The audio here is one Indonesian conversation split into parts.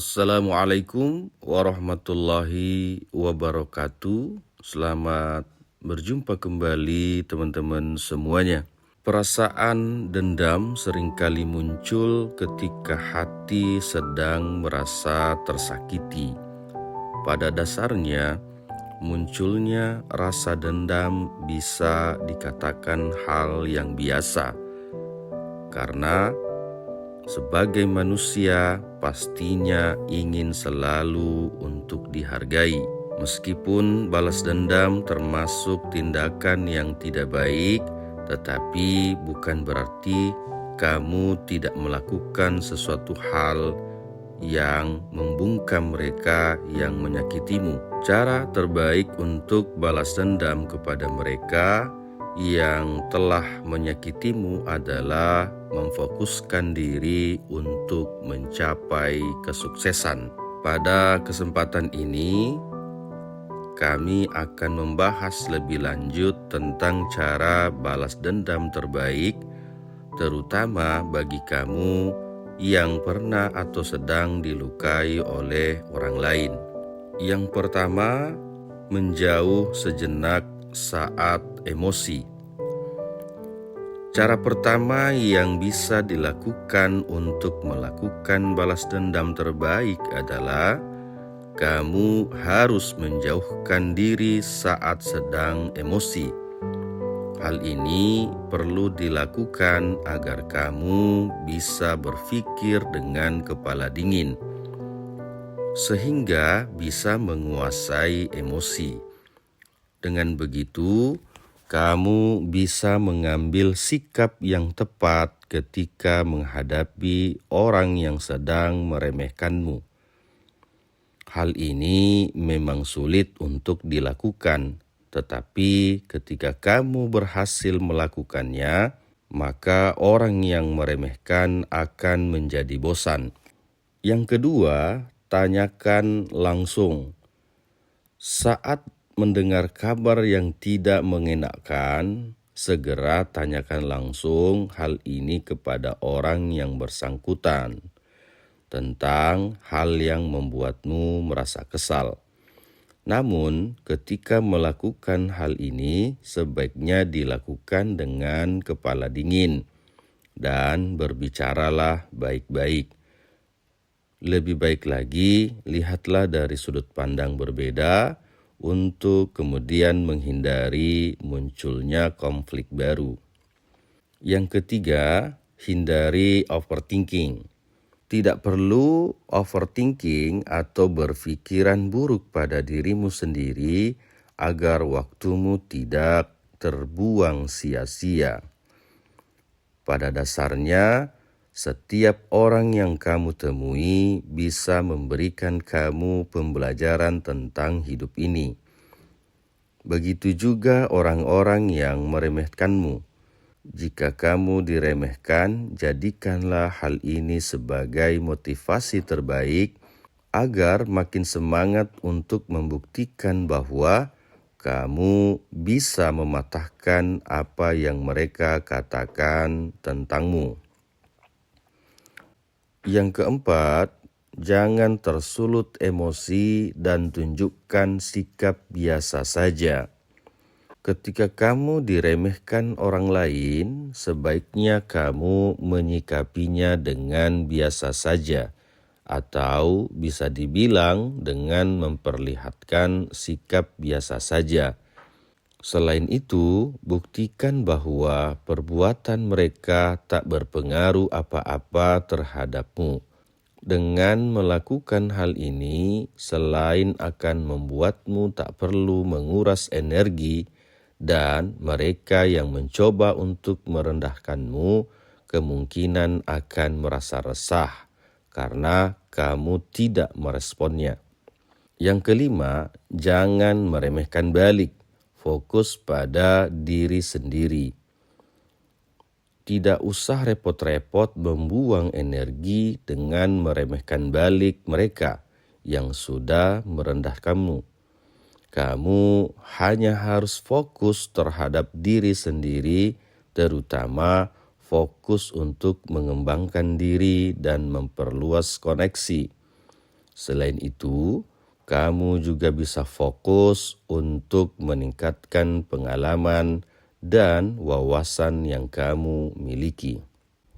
Assalamualaikum warahmatullahi wabarakatuh. Selamat berjumpa kembali teman-teman semuanya. Perasaan dendam seringkali muncul ketika hati sedang merasa tersakiti. Pada dasarnya, munculnya rasa dendam bisa dikatakan hal yang biasa, karena sebagai manusia, pastinya ingin selalu untuk dihargai. Meskipun balas dendam termasuk tindakan yang tidak baik, tetapi bukan berarti kamu tidak melakukan sesuatu hal yang membungkam mereka yang menyakitimu. Cara terbaik untuk balas dendam kepada mereka yang telah menyakitimu adalah memfokuskan diri untuk mencapai kesuksesan. Pada kesempatan ini, kami akan membahas lebih lanjut tentang cara balas dendam terbaik, terutama bagi kamu yang pernah atau sedang dilukai oleh orang lain. Yang pertama, menjauh sejenak saat emosi. Cara pertama yang bisa dilakukan untuk melakukan balas dendam terbaik adalah kamu harus menjauhkan diri saat sedang emosi. Hal ini perlu dilakukan agar kamu bisa berpikir dengan kepala dingin, sehingga bisa menguasai emosi. Dengan begitu, kamu bisa mengambil sikap yang tepat ketika menghadapi orang yang sedang meremehkanmu. Hal ini memang sulit untuk dilakukan, tetapi ketika kamu berhasil melakukannya, maka orang yang meremehkan akan menjadi bosan. Yang kedua, tanyakan langsung. Saat mendengar kabar yang tidak mengenakan, segera tanyakan langsung hal ini kepada orang yang bersangkutan tentang hal yang membuatmu merasa kesal. Namun, ketika melakukan hal ini, sebaiknya dilakukan dengan kepala dingin dan berbicaralah baik-baik. Lebih baik lagi, lihatlah dari sudut pandang berbeda untuk kemudian menghindari munculnya konflik baru. Yang ketiga, hindari overthinking. Tidak perlu overthinking atau berpikiran buruk pada dirimu sendiri agar waktumu tidak terbuang sia-sia. Pada dasarnya, setiap orang yang kamu temui bisa memberikan kamu pembelajaran tentang hidup ini. Begitu juga orang-orang yang meremehkanmu. Jika kamu diremehkan, jadikanlah hal ini sebagai motivasi terbaik agar makin semangat untuk membuktikan bahwa kamu bisa mematahkan apa yang mereka katakan tentangmu. Yang keempat, jangan tersulut emosi dan tunjukkan sikap biasa saja. Ketika kamu diremehkan orang lain, sebaiknya kamu menyikapinya dengan biasa saja, atau bisa dibilang dengan memperlihatkan sikap biasa saja. Selain itu, buktikan bahwa perbuatan mereka tak berpengaruh apa-apa terhadapmu. Dengan melakukan hal ini, selain akan membuatmu tak perlu menguras energi, dan mereka yang mencoba untuk merendahkanmu kemungkinan akan merasa resah karena kamu tidak meresponnya. Yang kelima, jangan meremehkan balik. Fokus pada diri sendiri. Tidak usah repot-repot membuang energi dengan meremehkan balik mereka yang sudah merendahkanmu. Kamu hanya harus fokus terhadap diri sendiri, terutama fokus untuk mengembangkan diri dan memperluas koneksi. Selain itu, kamu juga bisa fokus untuk meningkatkan pengalaman dan wawasan yang kamu miliki.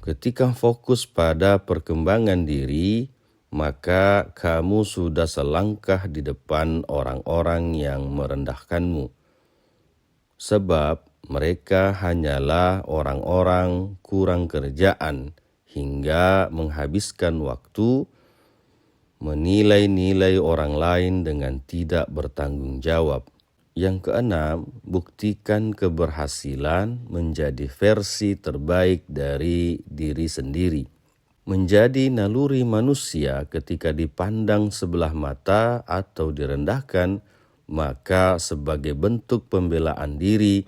Ketika fokus pada perkembangan diri, maka kamu sudah selangkah di depan orang-orang yang merendahkanmu. Sebab mereka hanyalah orang-orang kurang kerjaan hingga menghabiskan waktu menilai-nilai orang lain dengan tidak bertanggung jawab. Yang keenam, buktikan keberhasilan menjadi versi terbaik dari diri sendiri. Menjadi naluri manusia ketika dipandang sebelah mata atau direndahkan, maka sebagai bentuk pembelaan diri,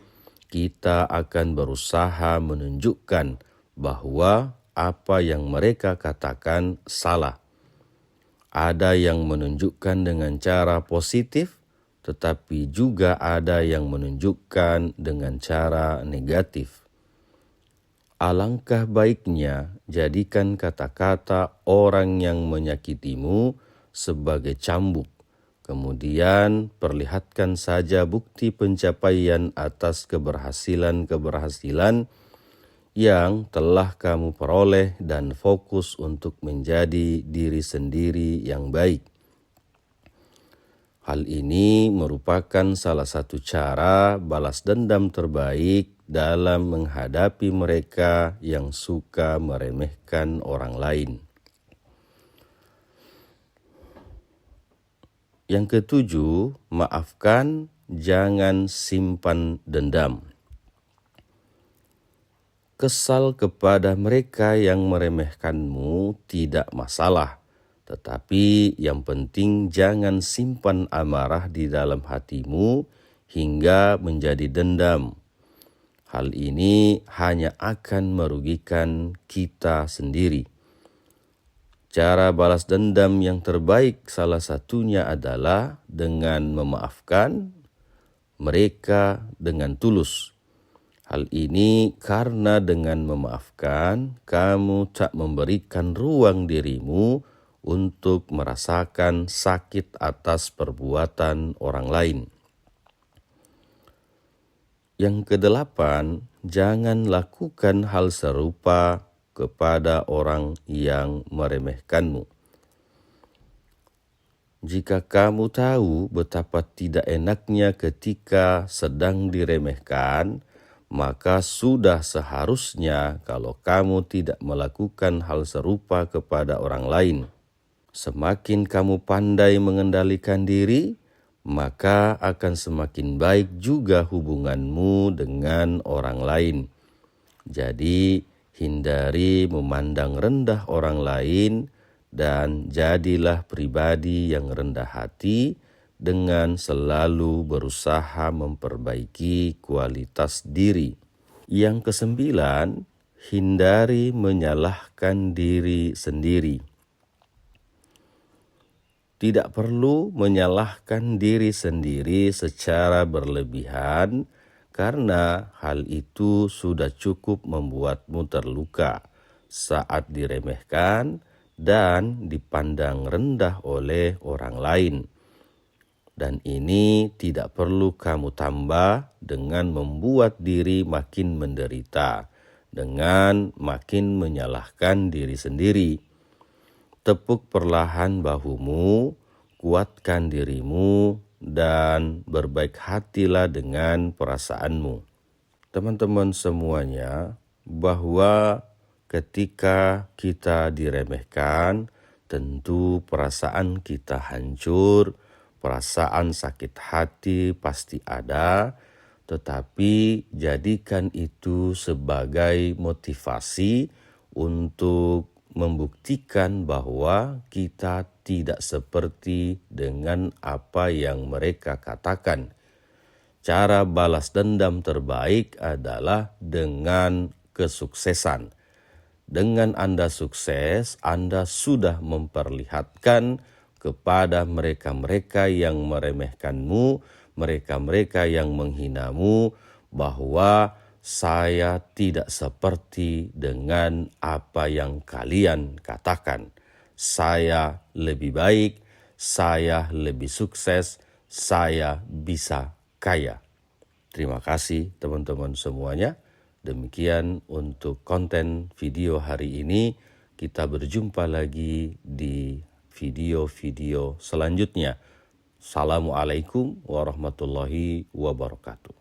kita akan berusaha menunjukkan bahwa apa yang mereka katakan salah. Ada yang menunjukkan dengan cara positif, tetapi juga ada yang menunjukkan dengan cara negatif. Alangkah baiknya jadikan kata-kata orang yang menyakitimu sebagai cambuk. Kemudian perlihatkan saja bukti pencapaian atas keberhasilan-keberhasilan yang telah kamu peroleh dan fokus untuk menjadi diri sendiri yang baik. Hal ini merupakan salah satu cara balas dendam terbaik dalam menghadapi mereka yang suka meremehkan orang lain. Yang ketujuh, maafkan, jangan simpan dendam. Kesal kepada mereka yang meremehkanmu tidak masalah. Tetapi yang penting jangan simpan amarah di dalam hatimu hingga menjadi dendam. Hal ini hanya akan merugikan kita sendiri. Cara balas dendam yang terbaik salah satunya adalah dengan memaafkan mereka dengan tulus. Hal ini karena dengan memaafkan, kamu tak memberikan ruang dirimu untuk merasakan sakit atas perbuatan orang lain. Yang kedelapan, jangan lakukan hal serupa kepada orang yang meremehkanmu. Jika kamu tahu betapa tidak enaknya ketika sedang diremehkan, maka sudah seharusnya kalau kamu tidak melakukan hal serupa kepada orang lain. Semakin kamu pandai mengendalikan diri, maka akan semakin baik juga hubunganmu dengan orang lain. Jadi, hindari memandang rendah orang lain dan jadilah pribadi yang rendah hati dengan selalu berusaha memperbaiki kualitas diri. Yang kesembilan, hindari menyalahkan diri sendiri. Tidak perlu menyalahkan diri sendiri secara berlebihan karena hal itu sudah cukup membuatmu terluka saat diremehkan dan dipandang rendah oleh orang lain. Dan ini tidak perlu kamu tambah dengan membuat diri makin menderita, dengan makin menyalahkan diri sendiri. Tepuk perlahan bahumu, kuatkan dirimu, dan berbaik hatilah dengan perasaanmu. Teman-teman semuanya, bahwa ketika kita diremehkan, tentu perasaan kita hancur, perasaan sakit hati pasti ada, tetapi jadikan itu sebagai motivasi untuk membuktikan bahwa kita tidak seperti dengan apa yang mereka katakan. Cara balas dendam terbaik adalah dengan kesuksesan. Dengan Anda sukses, Anda sudah memperlihatkan kepada mereka-mereka yang meremehkanmu, mereka-mereka yang menghinamu, bahwa saya tidak seperti dengan apa yang kalian katakan. saya lebih baik, saya lebih sukses, saya bisa kaya. Terima kasih teman-teman semuanya. Demikian untuk konten video hari ini. Kita berjumpa lagi di video-video selanjutnya. Assalamualaikum warahmatullahi wabarakatuh.